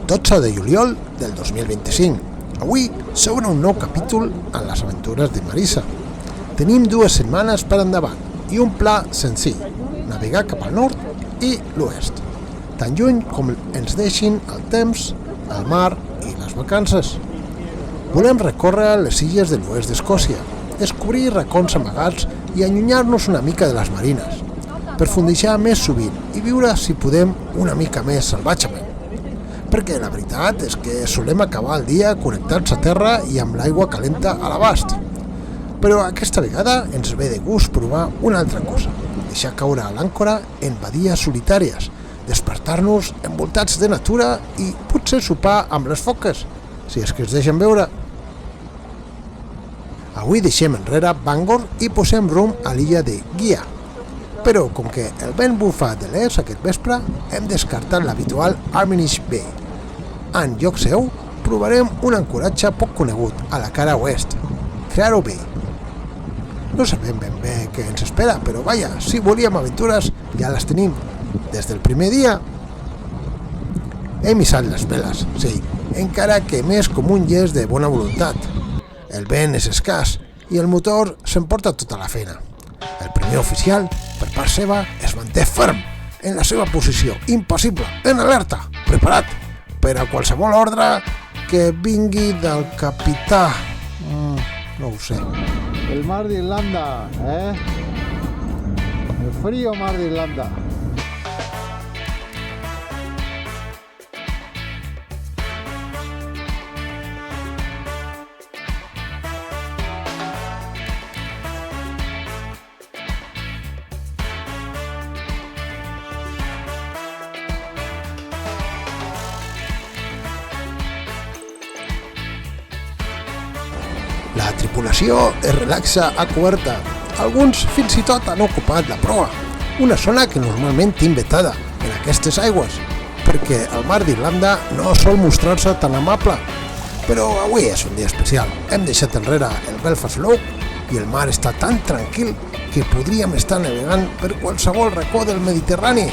12 de juliol del 2025. Avui s'obre un nou capítol en les aventures de Marisa. Tenim 2 setmanes per endavant i un pla senzill, navegar cap al nord i l'oest, tan lluny com ens deixin el temps, el mar i les vacances. Volem recórrer les illes de l'oest d'Escòcia, descobrir racons amagats i allunyar-nos una mica de les marines, per fondejar més sovint i viure, si podem, una mica més salvatgement. Perquè la veritat és que solem acabar el dia connectats a terra i amb l'aigua calenta a l'abast. Però aquesta vegada ens ve de gust provar una altra cosa, deixar caure l'àncora en badies solitàries, despertar-nos envoltats de natura i potser sopar amb les foques, si és que es deixen veure. Avui deixem enrere Bangor i posem rumb a l'illa de Guia. Però com que el vent bufa de l'est aquest vespre, hem descartat l'habitual Armitage Bay. En lloc seu, provarem un ancoratge poc conegut a la cara oest, Claro Bay. No sabem ben bé què ens espera, però vaja, si volíem aventures, ja les tenim. Des del primer dia hem hissat les veles, sí, encara que més com un gest de bona voluntat. El vent és escàs i el motor s'emporta tota la feina. El primer oficial, per part seva, es manté ferm en la seva posició, impassible, en alerta, preparat per a qualsevol ordre que vingui del capità. No ho sé. El mar d'Irlanda, El frío mar d'Irlanda. La tripulació es relaxa a coberta. Alguns fins i tot han ocupat la proa, una zona que normalment tinc vetada en aquestes aigües, perquè el mar d'Irlanda no sol mostrar-se tan amable. Però avui és un dia especial. Hem deixat enrere el Belfast Lough i el mar està tan tranquil que podríem estar navegant per qualsevol racó del Mediterrani,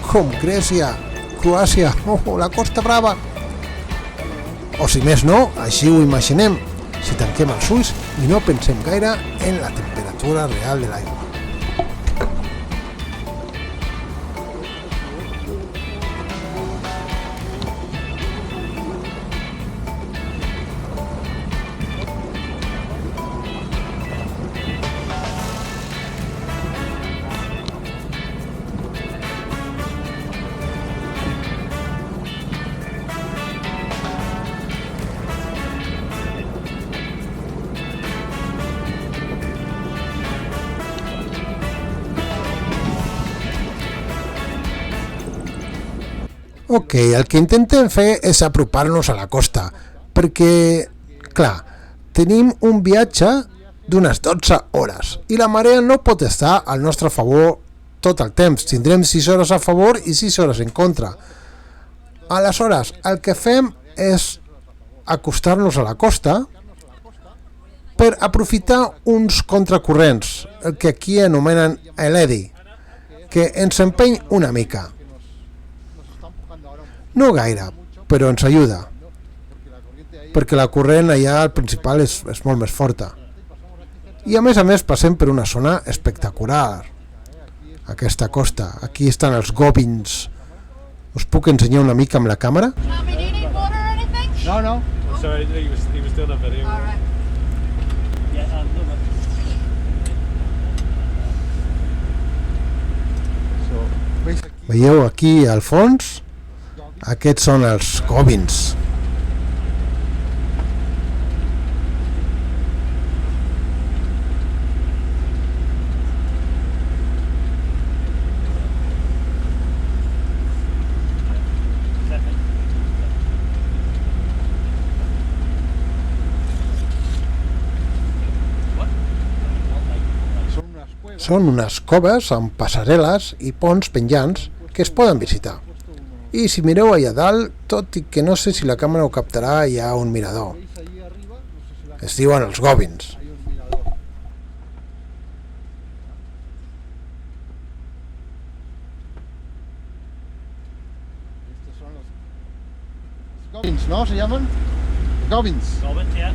com Grècia, Croàcia o la Costa Brava. O si més no, així ho imaginem, si tanquem els ulls i no pensem gaire en la temperatura real de l'aigua. Ok, el que intentem fer és apropar-nos a la costa, perquè, clar, tenim un viatge d'unes 12 hores i la marea no pot estar al nostre favor tot el temps. Tindrem 6 hores a favor i 6 hores en contra. Aleshores, el que fem és acostar-nos a la costa per aprofitar uns contracorrents, el que aquí anomenen l'eddy, que ens empeny una mica. No gaire, però ens ajuda, perquè la corrent allà al principal és molt més forta. I a més passem per una zona espectacular, aquesta costa. Aquí estan els Gobbins. Us puc ensenyar una mica amb la càmera? No. Sorry, he was doing a video. All right. Veieu aquí al fons? Aquests són els Gobbins. Són unes coves amb passarel·les i ponts penjants que es poden visitar. I si mireu allà dalt, tot i que no sé si la càmera ho captarà, hi ha un mirador. Es diuen els Gobbins. Goblins, ¿no? ¿Se llaman? Goblins. Goblins, yeah.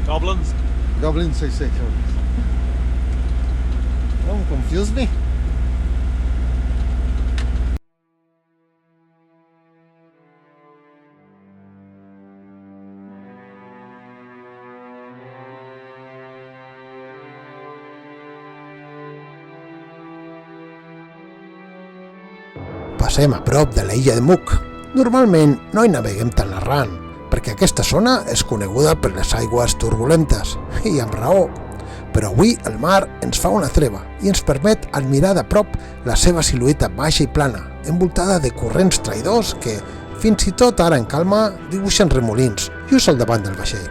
Goblins. Goblins, sí, sí. Don't confuse me. Passem a prop de l'illa de Muc. Normalment no hi naveguem tan errant, perquè aquesta zona és coneguda per les aigües turbulentes, i amb raó. Però avui el mar ens fa una treva i ens permet admirar de prop la seva silueta baixa i plana, envoltada de corrents traïdors que, fins i tot ara en calma, dibuixen remolins just al davant del vaixell.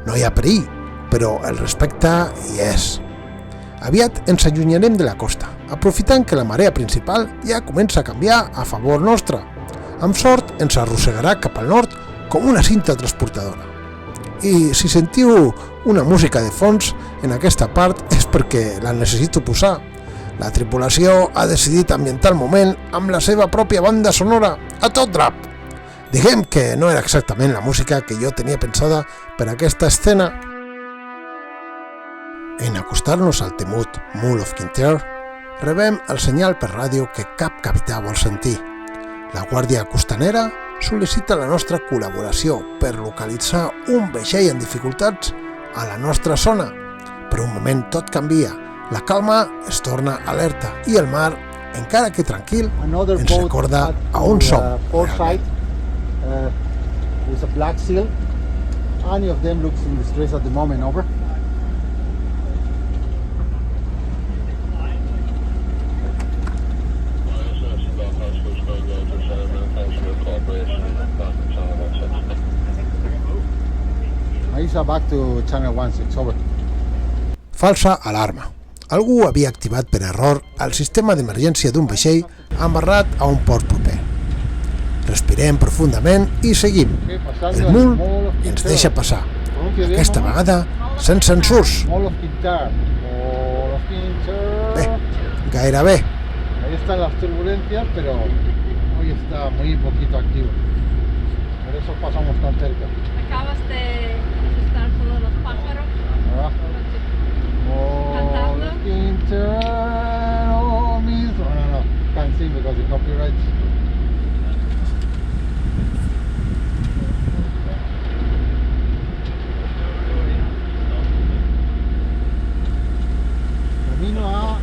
No hi ha perill, però el respecte hi és. Aviat ens allunyarem de la costa, aprofitant que la marea principal ja comença a canviar a favor nostre. Amb sort ens arrossegarà cap al nord com una cinta transportadora. I si sentiu una música de fons en aquesta part és perquè la necessito posar. La tripulació ha decidit ambientar el moment amb la seva pròpia banda sonora a tot drap. Diguem que no era exactament la música que jo tenia pensada per a aquesta escena. En acostar-nos al temut Mull of Kintyre, rebem el senyal per ràdio que cap capità vol sentir. La Guàrdia Costanera sol·licita la nostra col·laboració per localitzar un vaixell en dificultats a la nostra zona. Per un moment tot canvia, la calma es torna alerta i el mar, encara que tranquil, ens recorda a on som. There's a black seal. Any of them looks in distress at the moment, over. Marisa, back to Channel 16, over. Falsa alarma. Algú havia activat per error el sistema d'emergència d'un vaixell amarrat a un port proper. Respirem profundament i seguim. El Mull ens deixa passar. Aquesta vegada sense ensurs. Bé, gairebé. Ahí están las turbulencias, pero hoy está muy poquito activo. Por eso pasamos tan cerca. Acabas de asustar solo los pájaros. Cantando. No, can't sing because of copyright. Camino a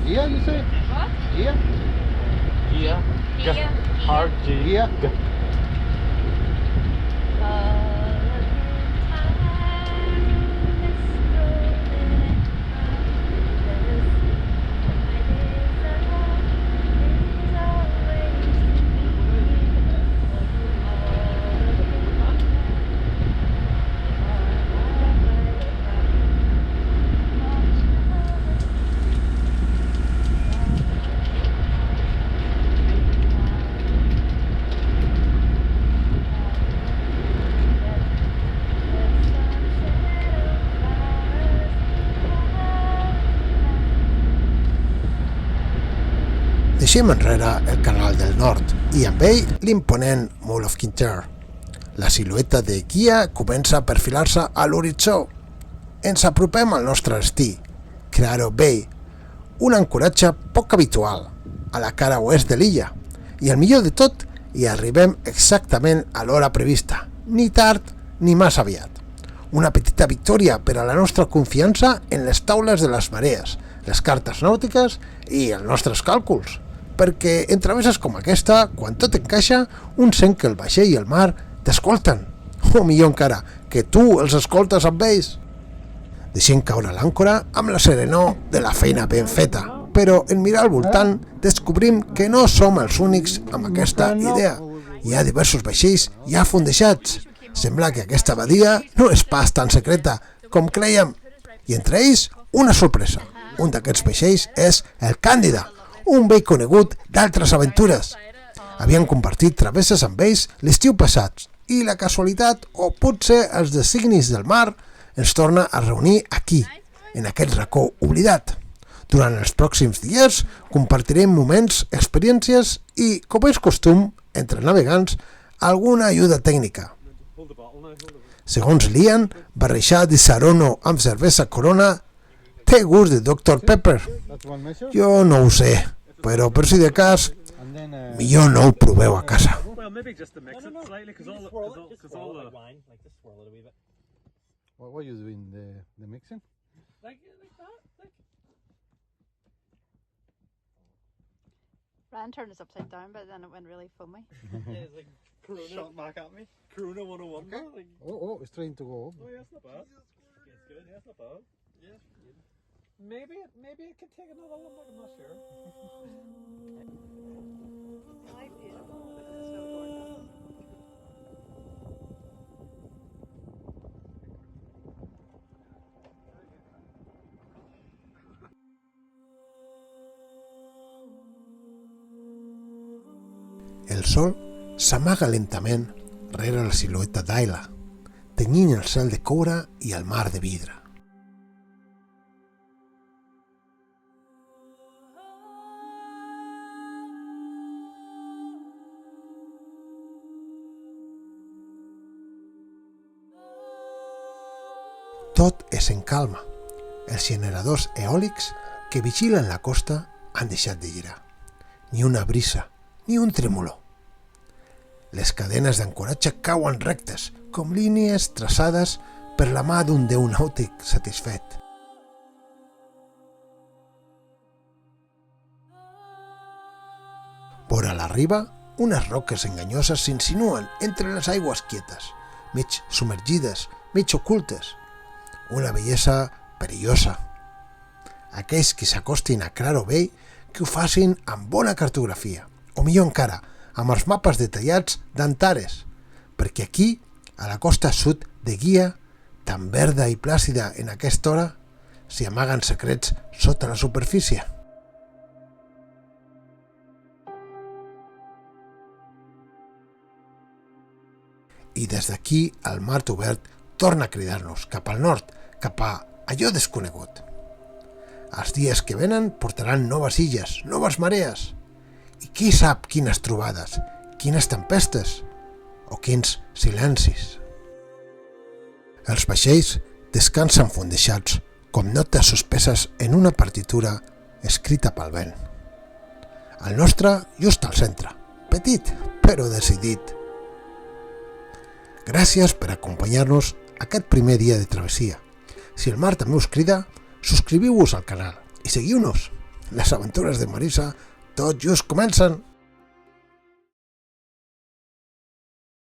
Gia, you say? What? Gia? Yeah. Gia. Hard G. Gia? Deixem enrere el canal del nord i amb ell l'imponent Mull of Kintyre. La silueta de Gia comença a perfilar-se a l'horitzó. Ens apropem al nostre destí, Crearo Bay, un ancoratge poc habitual a la cara oest de l'illa, i el millor de tot, hi arribem exactament a l'hora prevista, ni tard ni massa aviat. Una petita victòria per a la nostra confiança en les taules de les marees, les cartes nàutiques i els nostres càlculs, perquè en travesses com aquesta, quan tot encaixa, un sent que el vaixell i el mar t'escolten, o millor encara, que tu els escoltes amb ells. Deixem caure l'àncora amb la serenor de la feina ben feta, però en mirar al voltant descobrim que no som els únics amb aquesta idea. Hi ha diversos vaixells ja fondejats. Sembla que aquesta badia no és pas tan secreta com creiem, i entre ells una sorpresa. Un d'aquests vaixells és el Càndida, un vell conegut d'altres aventures. Havien compartit travesses amb ells l'estiu passat i la casualitat, o potser els designis del mar, ens torna a reunir aquí, en aquest racó oblidat. Durant els pròxims dies compartirem moments, experiències i, com és costum, entre navegants, alguna ajuda tècnica. Segons Lian, barrejar de Sarono amb cervesa Corona té gust de Dr. Pepper. That's one measure. Jo no ho sé, però per si de cas, And then millor no ho proveu a casa. Well, maybe just to mix it slightly, because all the wine, like just swirl it a wee bit. what are you doing? The mixing? Like that. Like. Ryan turned us upside down, but then it went really foamy. Yeah, it's like Corona. Shot back at me. Corona 101. Okay. Like, Oh, it's trying to go up. oh yeah, it's not bad. It's good. Yeah, it's not bad. Yeah. Maybe it could take another one. Like, I'm not sure. El sol s'amaga lentament rere la silueta d'Ayla, tenyint el cel de coure i el mar de vidre. Tot és en calma. Els generadors eòlics que vigilen la costa han deixat de girar. Ni una brisa, ni un tremolor. Les cadenes d'ancoratge cauen rectes, com línies traçades per la mà d'un déu nàutic satisfet. Vora la riba, unes roques enganyoses s'insinuen entre les aigües quietes, mig submergides, mig ocultes. Una bellesa perillosa. Aquells que s'acostin a Claro Bay que ho facin amb bona cartografia, o millor encara, amb els mapes detallats d'Antares, perquè aquí, a la costa sud de Guia, tan verda i plàcida en aquesta hora, s'hi amaguen secrets sota la superfície. I des d'aquí el mar obert torna a cridar-nos cap al nord, cap a allò desconegut. Els dies que venen portaran noves illes, noves marees, i qui sap quines trobades, quines tempestes o quins silencis. Els vaixells descansen fondeixats com notes suspeses en una partitura escrita pel vent. El nostre just al centre, petit però decidit. Gràcies per acompanyar-nos aquest primer dia de travessia. Si el mar també us crida, subscriviu-vos al canal i seguiu-nos. Les aventures de Marisa tot just comencen.